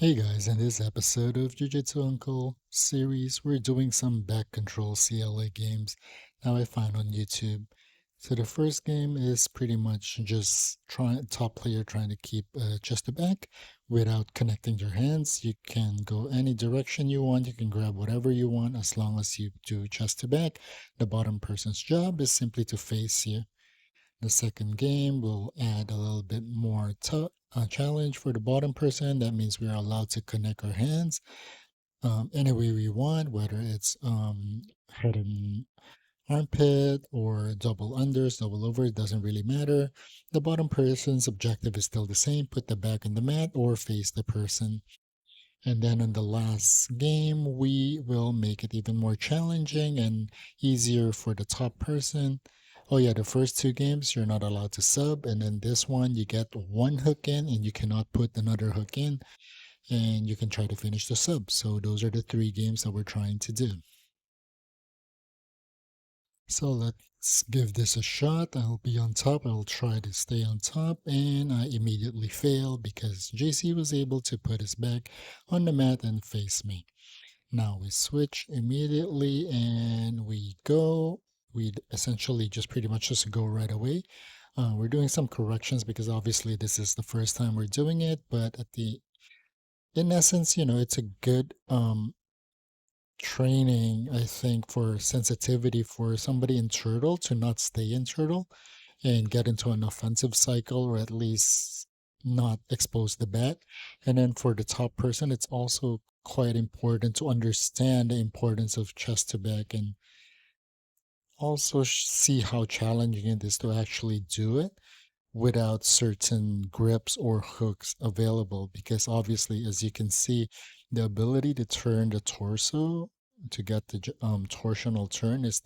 Hey guys, in this episode of Jiu-Jitsu Uncle series, we're doing some back control CLA games now I found on YouTube. So the first game is pretty much just top player trying to keep just the back without connecting your hands. You can go any direction you want, you can grab whatever you want as long as you do chest to back. The bottom person's job is simply to face you. The second game will add a little bit more challenge for the bottom person. That means we are allowed to connect our hands any way we want, whether it's head and armpit or double unders, double over, it doesn't really matter. The bottom person's objective is still the same, put the back on the mat or face the person. And then in the last game, we will make it even more challenging and easier for the top person. Oh yeah, the first two games, you're not allowed to sub. And then this one, you get one hook in and you cannot put another hook in. And you can try to finish the sub. So those are the three games that we're trying to do. So let's give this a shot. I'll be on top. I'll try to stay on top. And I immediately fail because JC was able to put his back on the mat and face me. Now we switch immediately and we go. We essentially just pretty much just go right away. We're doing some corrections because obviously this is the first time we're doing it, but in essence, it's a good training, I think, for sensitivity for somebody in turtle to not stay in turtle and get into an offensive cycle, or at least not expose the back. And then for the top person, it's also quite important to understand the importance of chest to back and also see how challenging it is to actually do it without certain grips or hooks available, because obviously, as you can see, the ability to turn the torso to get the torsional turn is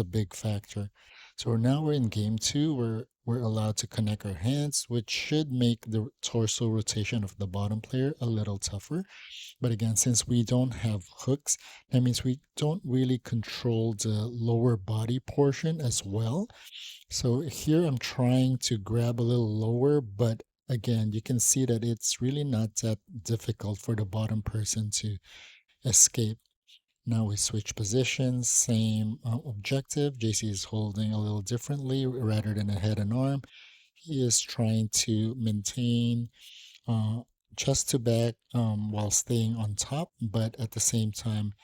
a big factor. So now we're in game two where we're allowed to connect our hands, which should make the torso rotation of the bottom player a little tougher. But again, since we don't have hooks, that means we don't really control the lower body portion as well. So here I'm trying to grab a little lower, but again, you can see that it's really not that difficult for the bottom person to escape. Now we switch positions, same objective. JC is holding a little differently rather than a head and arm. He is trying to maintain uh, chest to back while staying on top, but at the same time,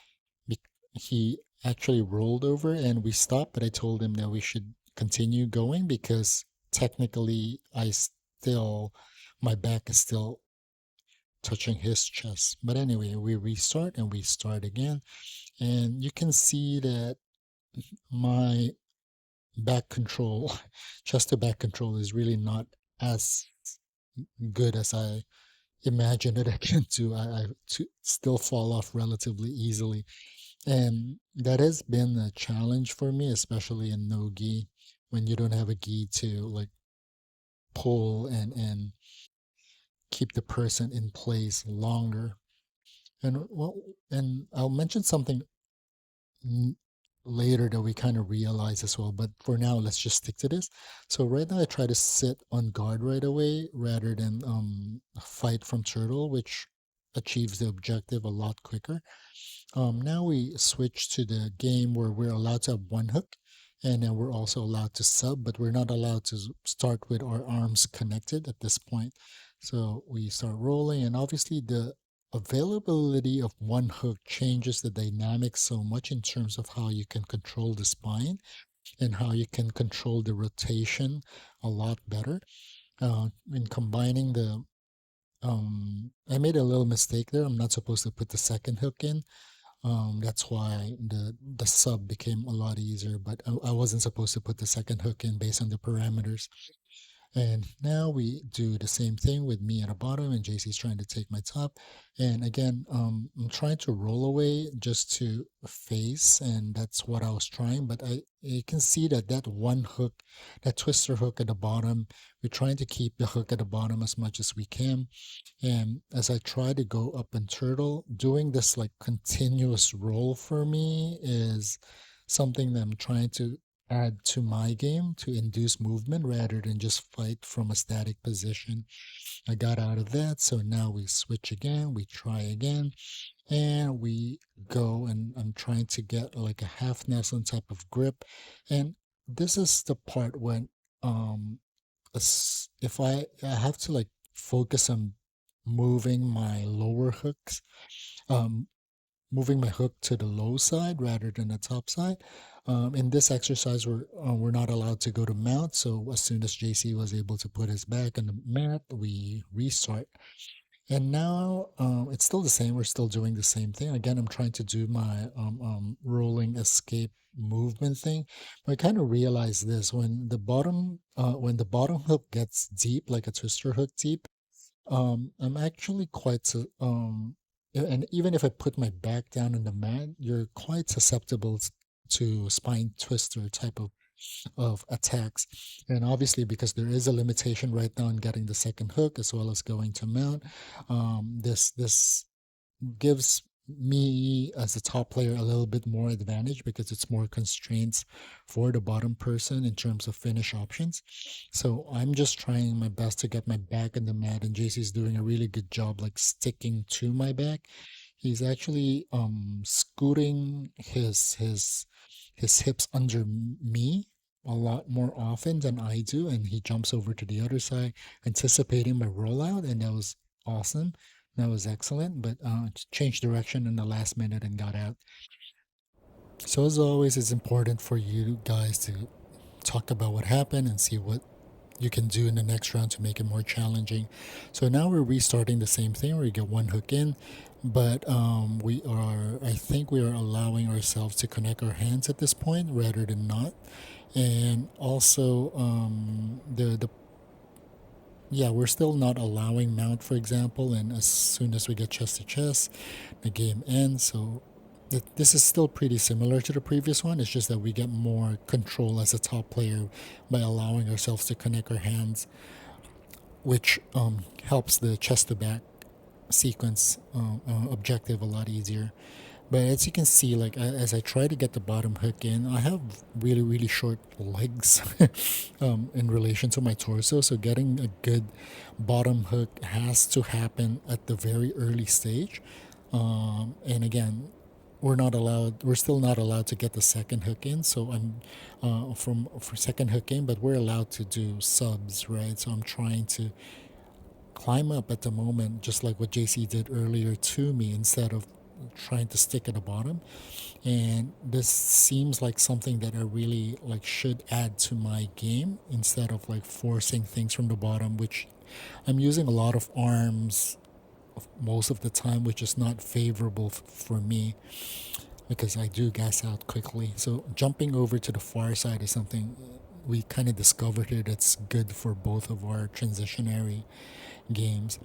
he actually rolled over and we stopped, but I told him that we should continue going because technically my back is still touching his chest. But anyway, we restart and we start again. And you can see that my back control, chest to back control is really not as good as I imagine that I can do. I still fall off relatively easily. And that has been a challenge for me, especially in no gi, when you don't have a gi to like pull and keep the person in place longer. And I'll mention something later that we kind of realize as well. But for now, let's just stick to this. So right now, I try to sit on guard right away rather than fight from turtle, which achieves the objective a lot quicker. Now we switch to the game where we're allowed to have one hook, and then we're also allowed to sub, but we're not allowed to start with our arms connected at this point. So we start rolling, and obviously the availability of one hook changes the dynamics so much in terms of how you can control the spine and how you can control the rotation a lot better. In combining I made a little mistake there. I'm not supposed to put the second hook in. That's why the sub became a lot easier, but I wasn't supposed to put the second hook in based on the parameters. And now we do the same thing with me at the bottom and JC's trying to take my top. And again, I'm trying to roll away just to face, and that's what I was trying. But you can see that one hook, that twister hook at the bottom, we're trying to keep the hook at the bottom as much as we can. And as I try to go up and turtle, doing this like continuous roll for me is something that I'm trying to add to my game to induce movement rather than just fight from a static position. I got out of that, so now we switch again, we try again, and we go, and I'm trying to get like a half Nelson type of grip. And this is the part when if I have to like focus on moving my lower hooks, um moving my hook to the low side rather than the top side. In this exercise, we're not allowed to go to mount. So as soon as JC was able to put his back on the mat, we restart. And now it's still the same. We're still doing the same thing. Again, I'm trying to do my rolling escape movement thing. But I kind of realize this when the bottom hook gets deep, like a twister hook deep, I'm actually and even if I put my back down on the mat, you're quite susceptible to spine twister type of attacks. And obviously, because there is a limitation right now in getting the second hook as well as going to mount, this gives me as a top player a little bit more advantage because it's more constraints for the bottom person in terms of finish options. So I'm just trying my best to get my back in the mat, and JC's doing a really good job like sticking to my back. He's actually scooting his hips under me a lot more often than I do, and he jumps over to the other side anticipating my rollout, and that was awesome. That was excellent, but changed direction in the last minute and got out. So as always, it's important for you guys to talk about what happened and see what you can do in the next round to make it more challenging. So now we're restarting the same thing. We get one hook in, but I think we are allowing ourselves to connect our hands at this point rather than not. And also, the yeah, we're still not allowing mount, for example, and as soon as we get chest to chest, the game ends. So this is still pretty similar to the previous one. It's just that we get more control as a top player by allowing ourselves to connect our hands, which helps the chest to back sequence objective a lot easier. But as you can see, like as I try to get the bottom hook in, I have really, really short legs in relation to my torso. So getting a good bottom hook has to happen at the very early stage. And again, we're still not allowed to get the second hook in. So I'm for second hook in, but we're allowed to do subs, right? So I'm trying to climb up at the moment, just like what JC did earlier to me, instead of trying to stick at the bottom. And this seems like something that I really like should add to my game instead of like forcing things from the bottom, which I'm using a lot of arms most of the time, which is not favorable for me because I do gas out quickly. So jumping over to the far side is something we kind of discovered here that's good for both of our transitionary games.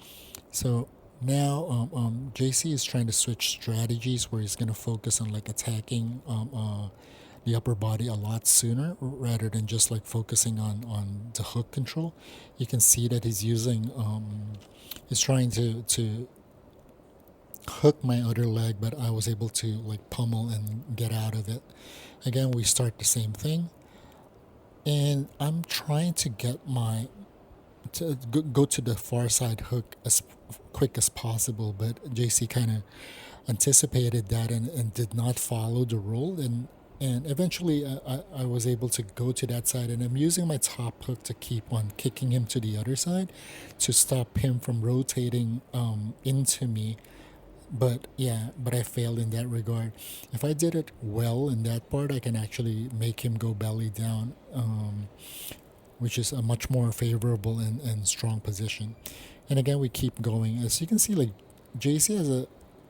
So now JC is trying to switch strategies where he's going to focus on like attacking the upper body a lot sooner rather than just like focusing on the hook control. You can see that he's trying to hook my other leg, but I was able to like pummel and get out of it. Again, we start the same thing, and I'm trying to get my to go to the far side hook as quick as possible, but JC kind of anticipated that and did not follow the rule, and eventually I was able to go to that side, and I'm using my top hook to keep on kicking him to the other side to stop him from rotating into me. But yeah, but I failed in that regard. If I did it well in that part, I can actually make him go belly down, which is a much more favorable and strong position. And again, we keep going. As you can see, like JC has a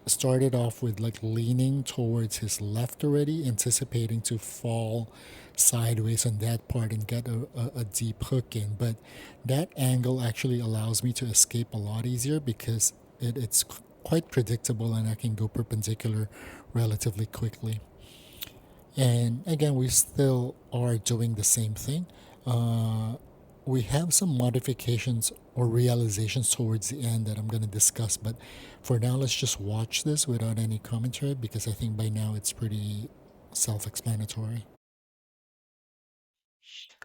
started off with like leaning towards his left already, anticipating to fall sideways on that part and get a deep hook in. But that angle actually allows me to escape a lot easier because it's quite predictable and I can go perpendicular relatively quickly. And again, we still are doing the same thing. Uh, we have some modifications or realizations towards the end that I'm going to discuss, but for now, let's just watch this without any commentary because I think by now it's pretty self explanatory.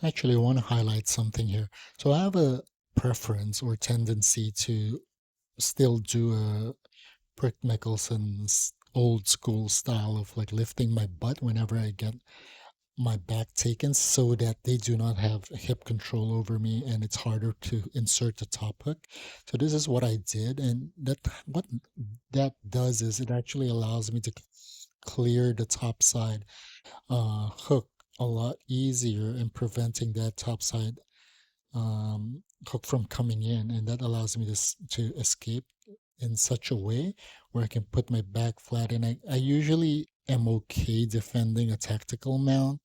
Actually, I want to highlight something here. So I have a preference or tendency to still do a Brick Nicholson's old school style of like lifting my butt whenever I get my back taken so that they do not have hip control over me and it's harder to insert the top hook. So this is what I did, and that what that does is it actually allows me to clear the top side hook a lot easier in preventing that top side hook from coming in, and that allows me to escape in such a way where I can put my back flat. And I usually am okay defending a tactical mount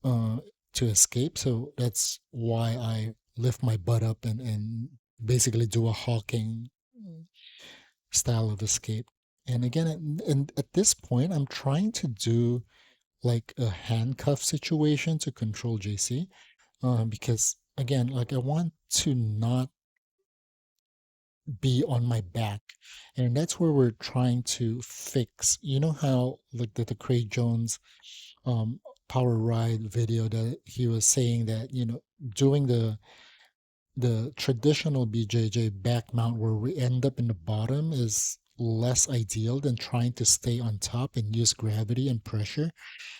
uh, to escape. So that's why I lift my butt up and basically do a hawking style of escape. And again, and at this point, I'm trying to do like a handcuff situation to control JC, because again, like I want to not be on my back, and that's where we're trying to fix. You know how like the Craig Jones um power ride video that he was saying that doing the traditional BJJ back mount where we end up in the bottom is less ideal than trying to stay on top and use gravity and pressure.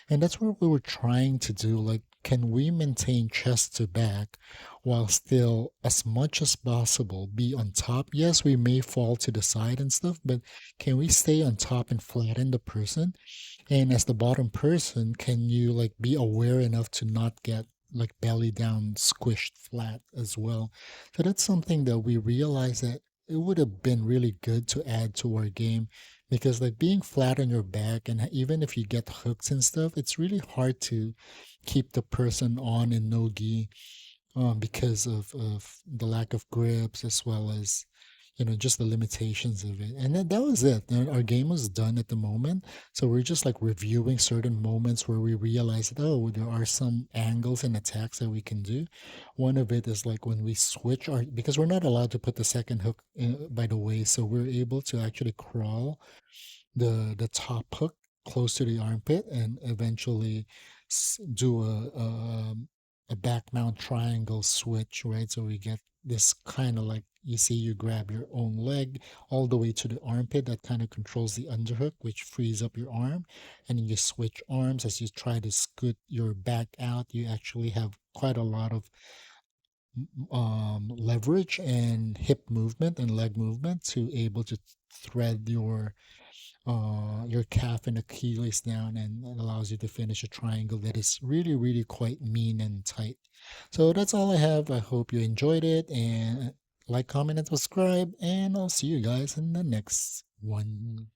And that's what we were trying to do. Like, can we maintain chest to back while still, as much as possible, be on top? Yes, we may fall to the side and stuff, but can we stay on top and flatten the person? And as the bottom person, can you like be aware enough to not get like belly down squished flat as well? So that's something that we realized that it would have been really good to add to our game, because like being flat on your back, and even if you get hooks and stuff, it's really hard to keep the person on in no gi, because of the lack of grips, as well as just the limitations of it. And that was it. Our game was done at the moment, so we're just like reviewing certain moments where we realized, oh, there are some angles and attacks that we can do. One of it is like when we switch our, because we're not allowed to put the second hook by the way, so we're able to actually crawl the top hook close to the armpit and eventually do a back mount triangle switch, right? So we get this kind of like, you see, you grab your own leg all the way to the armpit. That kind of controls the underhook, which frees up your arm. And then you switch arms as you try to scoot your back out. You actually have quite a lot of leverage and hip movement and leg movement to able to thread your calf and Achilles down, and it allows you to finish a triangle that is really, really quite mean and tight. So that's all I have. I hope you enjoyed it, and like, comment, and subscribe, and I'll see you guys in the next one.